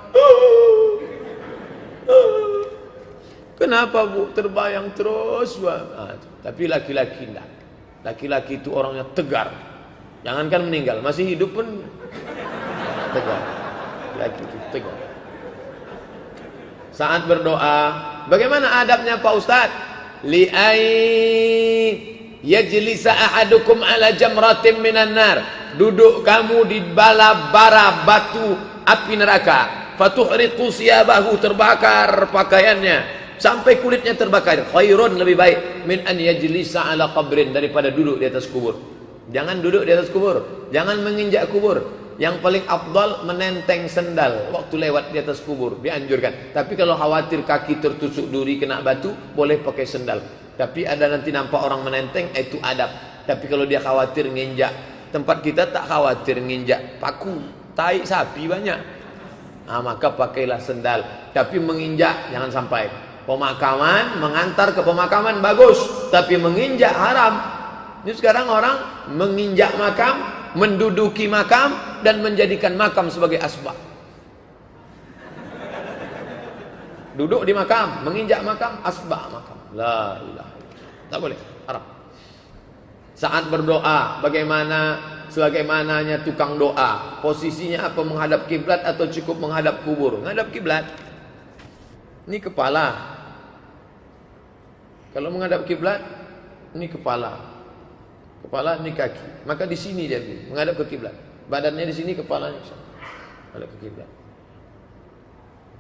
kenapa bu? Terbayang terus. Tapi laki-laki tidak. Laki-laki itu orangnya tegar. Jangankan meninggal, masih hidup pun tegar. Laki itu tegar. Saat berdoa, bagaimana adabnya Pak Ustaz? Li'ai yajlisa ahadukum ala jamratin minan nar. Duduk kamu di bala bara batu api neraka. Fatuhriqu siyabahu, terbakar pakaiannya sampai kulitnya terbakar. Khairun, lebih baik, min an yajlisa ala qabrin, daripada duduk di atas kubur. Jangan duduk di atas kubur, jangan menginjak kubur. Yang paling afdal menenteng sendal waktu lewat di atas kubur, dianjurkan. Tapi kalau khawatir kaki tertusuk duri kena batu, boleh pakai sendal. Tapi ada nanti nampak orang menenteng, itu adab. Tapi kalau dia khawatir nginjak, tempat kita tak khawatir nginjak paku, tai sapi banyak. Maka pakailah sendal. Tapi menginjak jangan sampai. Pemakaman, mengantar ke pemakaman bagus, tapi menginjak haram. Ini sekarang orang menginjak makam, menduduki makam, dan menjadikan makam sebagai asbab. Duduk di makam, menginjak makam, asbab makam. La ilaha illallah. Tak boleh, haram. Saat berdoa, sebagaimananya tukang doa, posisinya apa, menghadap kiblat atau cukup menghadap kubur? Menghadap kiblat. Ini kepala. Kalau menghadap kiblat, ini kepala. Kepala ini kaki. Maka di sini dia menghadap ke kiblat. Badannya di sini, kepalanya menghadap ke kiblat.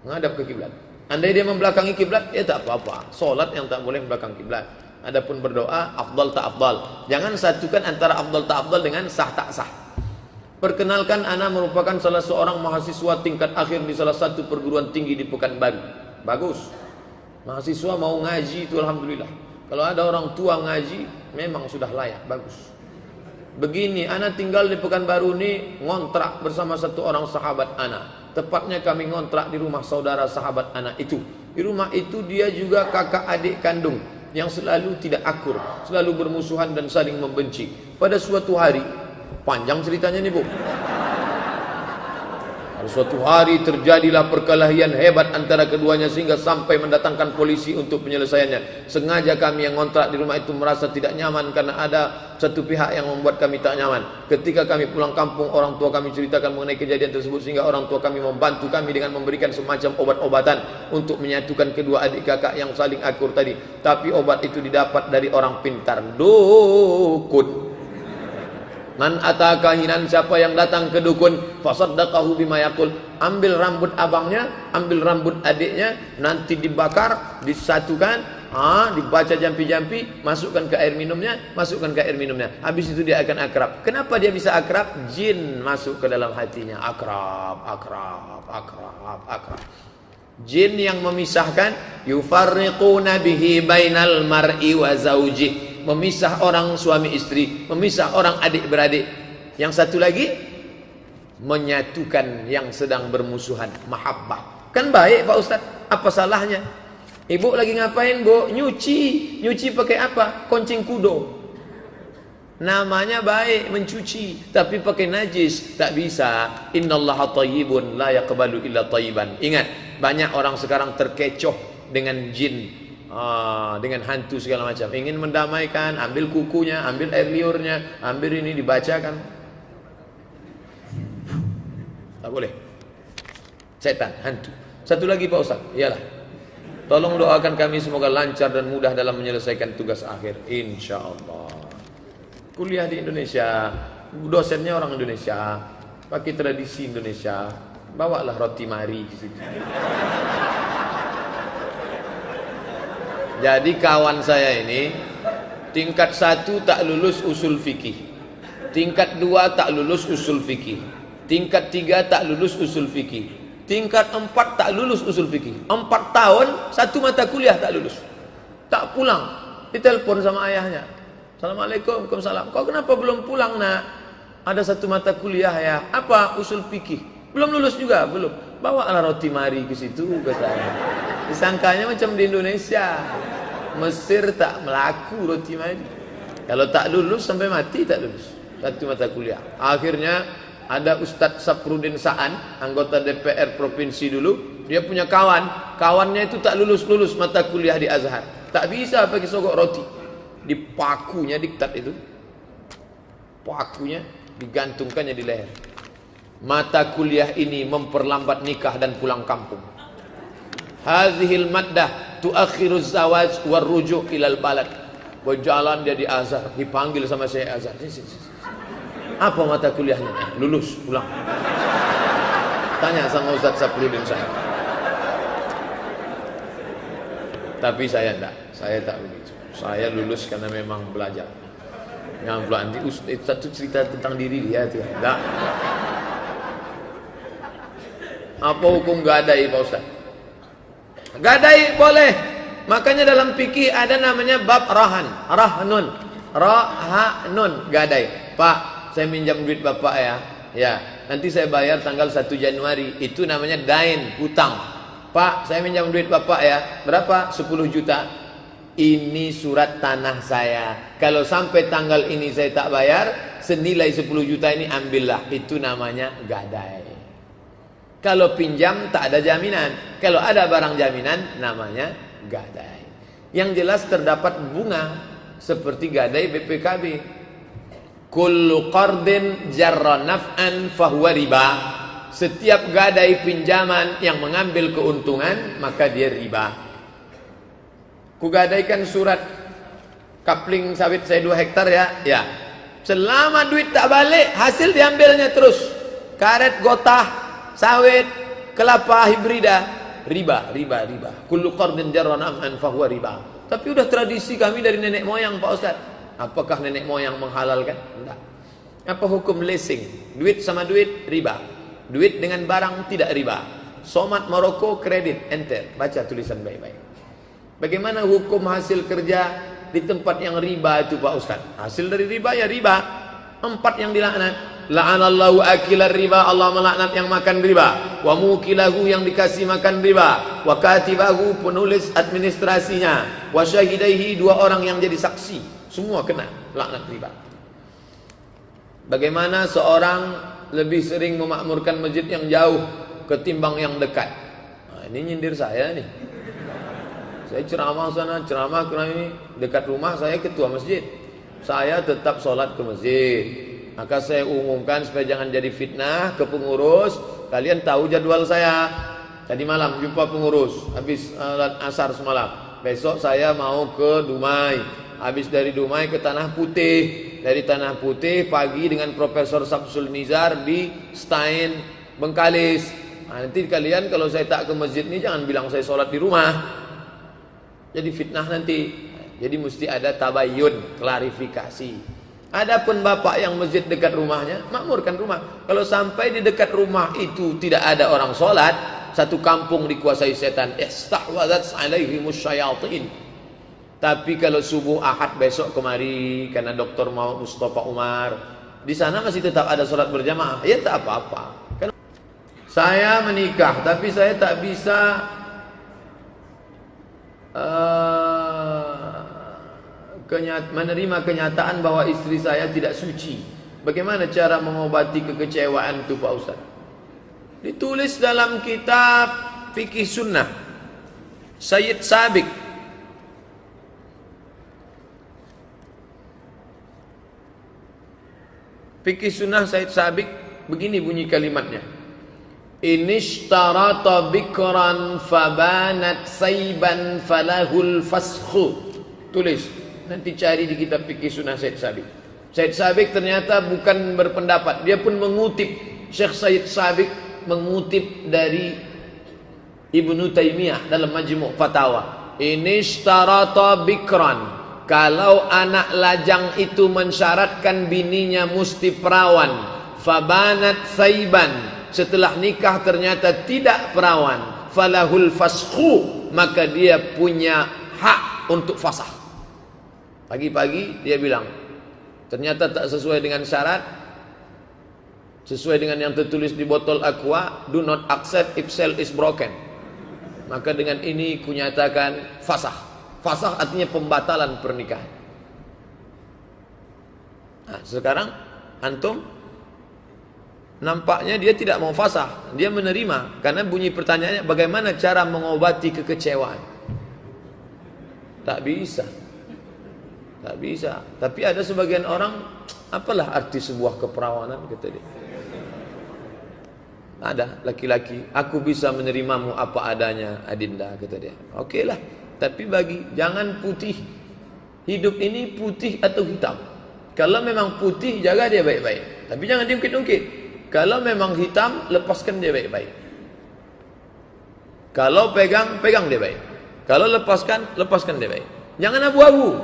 Menghadap ke kiblat. Andai dia membelakangi kiblat, ya tak apa-apa. Solat yang tak boleh membelakang kiblat. Adapun berdoa, afdal tak afdal. Jangan satukan antara afdal tak afdal dengan sah tak sah. Perkenalkan, ana merupakan salah seorang mahasiswa tingkat akhir di salah satu perguruan tinggi di Pekanbaru. Bagus. Mahasiswa mau ngaji itu alhamdulillah. Kalau ada orang tua ngaji, memang sudah layak, bagus. Begini, ana tinggal di Pekanbaru ini, ngontrak bersama satu orang sahabat ana. Tepatnya kami ngontrak di rumah saudara sahabat ana itu. Di rumah itu dia juga kakak adik kandung yang selalu tidak akur, selalu bermusuhan dan saling membenci. Pada suatu hari, panjang ceritanya nih Bu. Pada suatu hari terjadilah perkelahian hebat antara keduanya sehingga sampai mendatangkan polisi untuk penyelesaiannya. Sengaja kami yang ngontrak di rumah itu merasa tidak nyaman karena ada satu pihak yang membuat kami tak nyaman. Ketika kami pulang kampung, orang tua kami ceritakan mengenai kejadian tersebut sehingga orang tua kami membantu kami dengan memberikan semacam obat-obatan untuk menyatukan kedua adik kakak yang saling akur tadi. Tapi obat itu didapat dari orang pintar, dukun. Man ataka hinan, siapa yang datang ke dukun, fasaddaqahu bima yaqul, ambil rambut abangnya, ambil rambut adiknya, nanti dibakar, disatukan, dibaca jampi-jampi, masukkan ke air minumnya, habis itu dia akan akrab. Kenapa dia bisa akrab? Jin masuk ke dalam hatinya, akrab. Jin yang memisahkan, yufarriquna bihi bainal mar'i wa zaujih, memisah orang suami istri, memisah orang adik beradik. Yang satu lagi, menyatukan yang sedang bermusuhan, mahabbah. Kan baik Pak Ustaz, apa salahnya? Ibu lagi ngapain Bu? Nyuci pakai apa? Koncing kudo. Namanya baik mencuci, tapi pakai najis tak bisa. Innallaha thayyibun la yaqbalu illa thayyiban. Ingat, banyak orang sekarang terkecoh dengan jin, dengan hantu segala macam. Ingin mendamaikan, ambil kukunya, ambil air liurnya, ambil ini dibacakan. Tak boleh. Setan, hantu. Satu lagi Pak Ustaz, iyalah. Tolong doakan kami semoga lancar dan mudah dalam menyelesaikan tugas akhir, insyaallah. Kuliah di Indonesia, dosennya orang Indonesia, pakai tradisi Indonesia, bawalah roti mari ke situ. Jadi kawan saya ini tingkat 1 tak lulus usul fikih, tingkat 2 tak lulus usul fikih, tingkat 3 tak lulus usul fikih, tingkat 4 tak lulus usul fikih. 4 tahun 1 mata kuliah tak lulus, tak pulang. Ditelepon sama ayahnya, Assalamualaikum, Waalaikumsalam. Kau kenapa belum pulang nak? Ada 1 mata kuliah ya. Apa? Usul fikih. Belum lulus juga? Belum. Bawalah roti mari ke situ katanya. Disangkanya macam di Indonesia. Mesir tak melaku roti mari. Kalau tak lulus sampai mati tak lulus. 1 mata kuliah. Akhirnya ada Ustadz Saprudin Sa'an, anggota DPR provinsi dulu. Dia punya kawan. Kawannya itu tak lulus mata kuliah di Azhar. Tak bisa pakai sogok roti. Di pakunya diktat itu, pakunya digantungkannya di leher. Mata kuliah ini memperlambat nikah dan pulang kampung. Hazihil maddah tuakhiruz zawaj warruju' ilal balad. Berjalan dia di Azhar, dipanggil sama saya Azhar. Apa mata kuliahnya? Lulus, pulang. Tanya sama Ustaz Saprudin saya. Tapi saya tak begitu. Saya lulus karena memang belajar. Yang nanti satu cerita tentang diri dia itu. Enggak. Apa hukum gadai Pak Ustaz? Gadai boleh. Makanya dalam fikih ada namanya bab rahan, rahanun, gadai. Pak, saya minjam duit bapak ya. Ya, nanti saya bayar tanggal 1 Januari. Itu namanya dain, hutang. Pak, saya minjam duit bapak ya. Berapa? 10 juta. Ini surat tanah saya. Kalau sampai tanggal ini saya tak bayar, senilai 10 juta ini ambillah. Itu namanya gadai. Kalau pinjam tak ada jaminan. Kalau ada barang jaminan namanya gadai. Yang jelas terdapat bunga seperti gadai BPKB. Kullu qardin jarra naf'an fahuwa riba. Setiap gadai pinjaman yang mengambil keuntungan maka dia riba. Kugadaikan surat kapling sawit saya 2 hektar ya. Ya. Selama duit tak balik, hasil diambilnya terus. Karet gotah, sawit, kelapa hibrida, riba. Kullu qardin jarra naf'an fahuwa riba. Tapi udah tradisi kami dari nenek moyang Pak Ustaz. Apakah nenek moyang menghalalkan? Enggak. Apa hukum leasing? Duit sama duit riba. Duit dengan barang tidak riba. Somat Maroko kredit, enter. Baca tulisan baik-baik. Bagaimana hukum hasil kerja di tempat yang riba itu Pak Ustaz? Hasil dari riba ya riba. 4 yang dilaknat. La'anallahu akilar riba, Allah melaknat yang makan riba. Wa mukilahu, yang dikasih makan riba. Wa katibahu, penulis administrasinya. Wa syahidaihi, 2 orang yang jadi saksi. Semua kena laknat riba. Bagaimana seorang lebih sering memakmurkan masjid yang jauh ketimbang yang dekat? Nah, ini nyindir saya nih. Saya ceramah sana, ceramah karena ini dekat rumah saya ketua masjid. Saya tetap sholat ke masjid. Maka saya umumkan supaya jangan jadi fitnah ke pengurus. Kalian tahu jadwal saya. Tadi malam jumpa pengurus, habis asar semalam. Besok saya mau ke Dumai. Habis dari Dumai ke Tanah Putih. Dari Tanah Putih pagi dengan Profesor Samsul Nizar di Stein Bengkalis. Nah, nanti kalian kalau saya tak ke masjid ini jangan bilang saya sholat di rumah. Jadi fitnah nanti. Jadi mesti ada tabayun, klarifikasi. Adapun bapak yang masjid dekat rumahnya, makmurkan rumah. Kalau sampai di dekat rumah itu tidak ada orang sholat, satu kampung dikuasai setan. Istahwadzat alaihimus syayatin. Tapi kalau subuh Ahad besok kemari karena Dr. Mustafa Umar, di sana masih tetap ada sholat berjamaah, ya tak apa-apa. Saya menikah, tapi saya tak bisa menerima kenyataan bahwa istri saya tidak suci. Bagaimana cara mengobati kekecewaan itu Pak Ustaz? Ditulis dalam kitab Fikih Sunnah Sayyid Sabiq. Fikih Sunnah Sayyid Sabiq, begini bunyi kalimatnya. Inishtarata bikran fabanat saiban falahul faskhu. Tulis, nanti cari di kitab Fikih Sunnah Sayyid Sabiq. Sayyid Sabiq ternyata bukan berpendapat, dia pun mengutip. Syekh Sayyid Sabiq mengutip dari Ibnu Taimiyah dalam Majmu' Fatawa. Inishtarata bikran, kalau anak lajang itu mensyaratkan bininya mesti perawan, fabanat saiban, setelah nikah ternyata tidak perawan, falahul faskhu, maka dia punya hak untuk fasakh. Pagi-pagi dia bilang, ternyata tak sesuai dengan syarat, sesuai dengan yang tertulis di botol aqua, do not accept if cell is broken. Maka dengan ini kunyatakan fasakh. Fasakh artinya pembatalan pernikahan. Nah, sekarang antum nampaknya dia tidak mau fasakh, dia menerima karena bunyi pertanyaannya bagaimana cara mengobati kekecewaan. Tak bisa. Tak bisa. Tapi ada sebagian orang, apalah arti sebuah keperawanan, kata dia. Ada laki-laki, aku bisa menerimamu apa adanya Adinda, kata dia. Oke lah. Tapi jangan putih. Hidup ini putih atau hitam. Kalau memang putih, jaga dia baik-baik. Tapi jangan diungkit-ungkit. Kalau memang hitam, lepaskan dia baik-baik. Kalau pegang dia baik. Kalau lepaskan dia baik. Jangan abu-abu.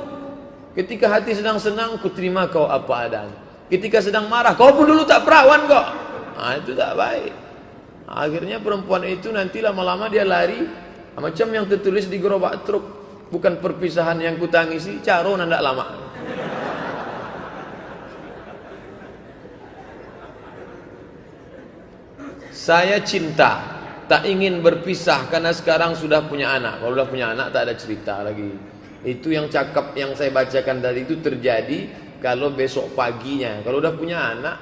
Ketika hati sedang senang, ku terima kau apa adanya. Ketika sedang marah, kau pun dulu tak perawan kok. Nah, itu tak baik. Akhirnya perempuan itu nanti lama-lama dia lari, macam yang tertulis di gerobak truk. Bukan perpisahan yang kutangisi, caro ndak lama. Saya cinta, tak ingin berpisah karena sekarang sudah punya anak. Kalau sudah punya anak tak ada cerita lagi. Itu yang cakap yang saya bacakan tadi itu terjadi kalau besok paginya. Kalau sudah punya anak,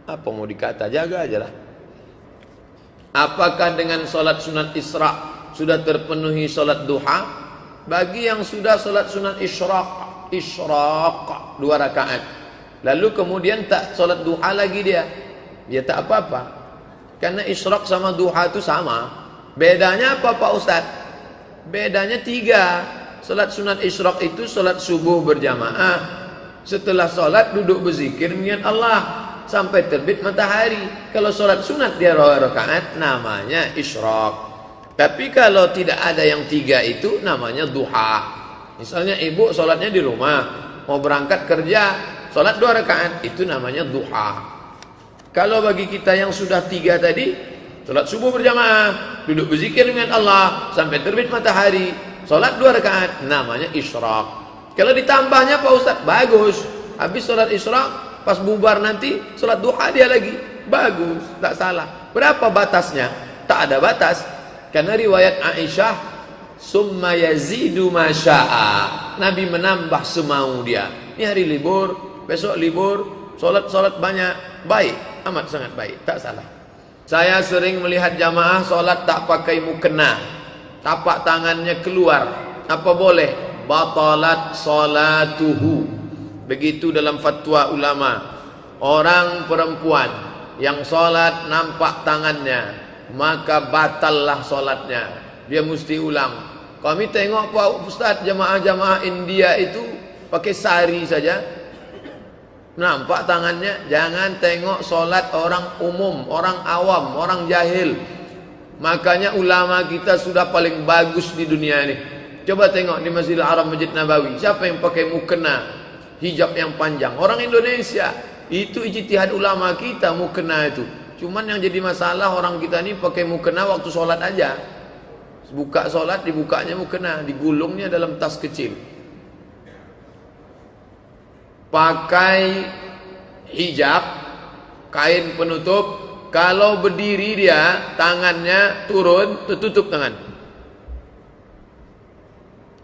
apa mau dikata, jaga aja lah. Apakah dengan sholat sunat Isra sudah terpenuhi sholat duha? Bagi yang sudah sholat sunat Isyraq 2 rakaat, lalu kemudian tak sholat duha lagi dia tak apa-apa. Karena Isyraq sama duha itu sama. Bedanya apa Pak Ustadz? Bedanya 3. Sholat sunat Isyraq itu sholat subuh berjamaah. Setelah sholat duduk berzikir mengingat Allah sampai terbit matahari. Kalau sholat sunat dia 2 rakaat namanya Isyraq. Tapi kalau tidak ada yang 3 itu namanya duha. Misalnya ibu sholatnya di rumah, mau berangkat kerja, sholat 2 rakaat itu namanya duha. Kalau bagi kita yang sudah 3 tadi, sholat subuh berjamaah, duduk berzikir dengan Allah sampai terbit matahari, sholat 2 rakaat namanya Isyraq. Kalau ditambahnya Pak Ustadz, bagus. Habis sholat Isyraq, pas bubar nanti sholat duha dia lagi, bagus, tak salah. Berapa batasnya? Tak ada batas. Karena riwayat Aisyah, summa yazidu masya'a, Nabi menambah semau dia. Ini hari libur, besok libur, sholat banyak, baik, amat sangat baik, tak salah. Saya sering melihat jamaah sholat tak pakai mukena, tapak tangannya keluar, apa boleh? Batalat sholatuhu. Begitu dalam fatwa ulama. Orang perempuan yang sholat nampak tangannya, maka batallah sholatnya, dia mesti ulang. Kami tengok Pak Ustaz, jamaah-jamaah India itu pakai sari saja, nampak tangannya. Jangan tengok solat orang umum, orang awam, orang jahil. Makanya ulama kita sudah paling bagus di dunia ini. Coba tengok di Masjidil Haram, Masjid Nabawi, siapa yang pakai mukena, hijab yang panjang? Orang Indonesia. Itu ijtihad ulama kita, mukena itu. Cuman yang jadi masalah orang kita ini pakai mukena waktu solat aja. Buka solat, dibukanya mukena, digulungnya dalam tas kecil. Pakai hijab, kain penutup. Kalau berdiri dia, tangannya turun, tertutup tangan.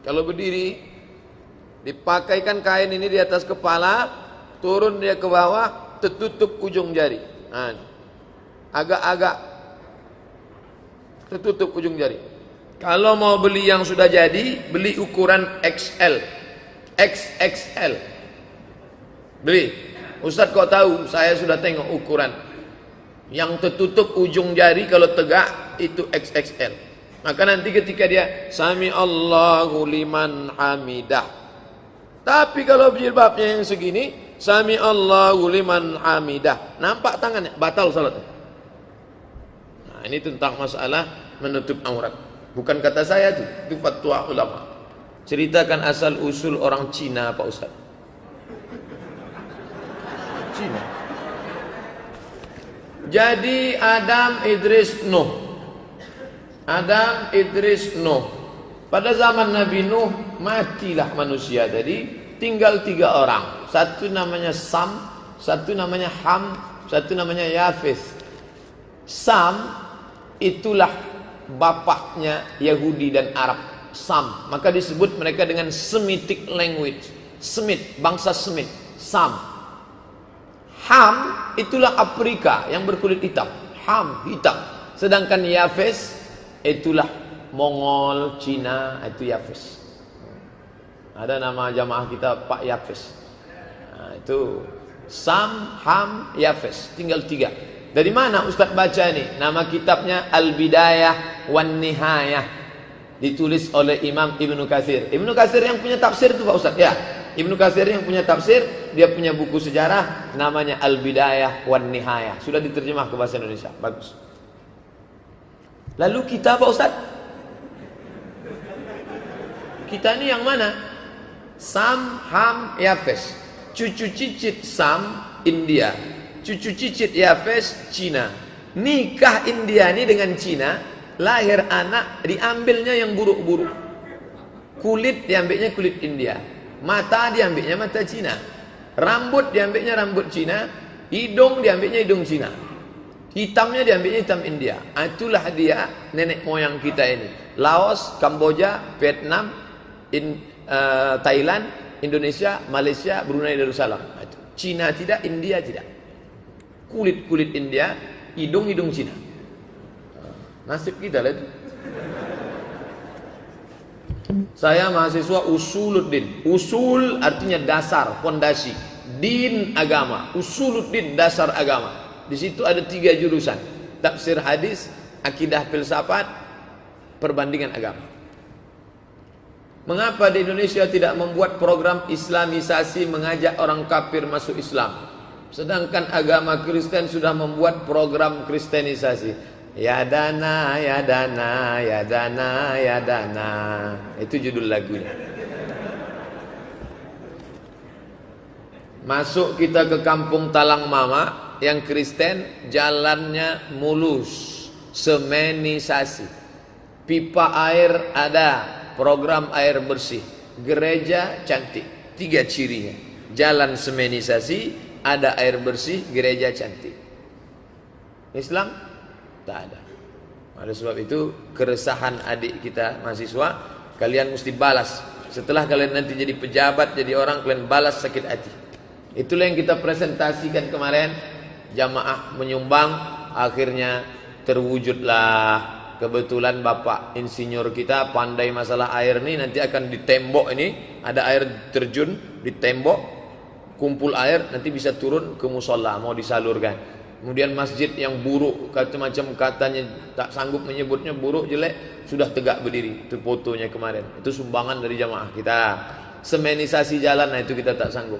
Kalau berdiri, dipakaikan kain ini di atas kepala, turun dia ke bawah, tertutup ujung jari. Agak-agak tertutup ujung jari. Kalau mau beli yang sudah jadi, beli ukuran XL, XXL. Beli. Ustaz kok tahu? Saya sudah tengok ukuran. Yang tertutup ujung jari kalau tegak itu XXL. Maka nanti ketika dia Sami Allahu liman hamidah. Tapi kalau jilbabnya yang segini, Sami Allahu liman hamidah, nampak tangannya, batal salatnya. Nah, ini tentang masalah menutup aurat. Bukan kata saya itu fatwa ulama. Ceritakan asal usul orang Cina Pak Ustaz. Cina. Jadi Adam Idris Nuh. Adam Idris Nuh. Pada zaman Nabi Nuh matilah manusia tadi, tinggal 3 orang. Satu namanya Sam, satu namanya Ham, satu namanya Yafis. Sam itulah bapaknya Yahudi dan Arab. Sam, maka disebut mereka dengan Semitic language. Semit, bangsa Semit. Sam. Ham itulah Afrika yang berkulit hitam. Ham, hitam. Sedangkan Yafis itulah Mongol, Cina, itu Yafis. Ada nama jamaah kita Pak Yafis. Nah, itu Sam, Ham, Yafis. Tinggal 3. Dari mana Ustaz baca ini? Nama kitabnya Al-Bidayah wan Nihayah. Ditulis oleh Imam Ibnu Katsir. Ibnu Katsir yang punya tafsir itu Pak Ustaz. Ya, Ibnu Katsir yang punya tafsir, dia punya buku sejarah namanya Al-Bidayah wan Nihayah. Sudah diterjemah ke bahasa Indonesia. Bagus. Lalu kita Pak Ustaz, kita ini yang mana? Sam, Ham, Yafes. Cucu cicit Sam, India. Cucu cicit Yafes, Cina. Nikah India ini dengan Cina, lahir anak, diambilnya yang buruk-buruk. Kulit diambilnya kulit India. Mata diambilnya mata Cina. Rambut diambilnya rambut Cina. Hidung diambilnya hidung Cina. Hitamnya diambilnya hitam India. Itulah dia nenek moyang kita ini. Laos, Kamboja, Vietnam, Thailand, Indonesia, Malaysia, Brunei Darussalam. Cina tidak, India tidak. Kulit India, hidung Cina. Nasib kita lah itu. Saya mahasiswa usuluddin. Usul artinya dasar, fondasi. Din agama. Usuluddin dasar agama. Di situ ada 3 jurusan. Tafsir hadis, akidah filsafat, perbandingan agama. Mengapa di Indonesia tidak membuat program islamisasi mengajak orang kafir masuk Islam? Sedangkan agama Kristen sudah membuat program kristenisasi. Ya dana, ya dana, ya dana, ya dana. Itu judul lagunya. Masuk kita ke kampung Talang Mama yang Kristen, jalannya mulus, semenisasi. Pipa air ada, program air bersih. Gereja cantik, 3 cirinya. Jalan semenisasi, ada air bersih, gereja cantik. Islam tak ada. Oleh sebab itu keresahan adik kita mahasiswa, kalian mesti balas. Setelah kalian nanti jadi pejabat, jadi orang, kalian balas sakit hati. Itulah yang kita presentasikan kemarin. Jamaah menyumbang, akhirnya terwujudlah. Kebetulan bapak insinyur kita pandai masalah air nih. Nanti akan di tembok ini ada air terjun di tembok, kumpul air, nanti bisa turun ke musola mau disalurkan. Kemudian masjid yang buruk, macam katanya tak sanggup menyebutnya, buruk, jelek, sudah tegak berdiri. Itu fotonya kemarin. Itu sumbangan dari jamaah kita. Semenisasi jalan, nah itu kita tak sanggup.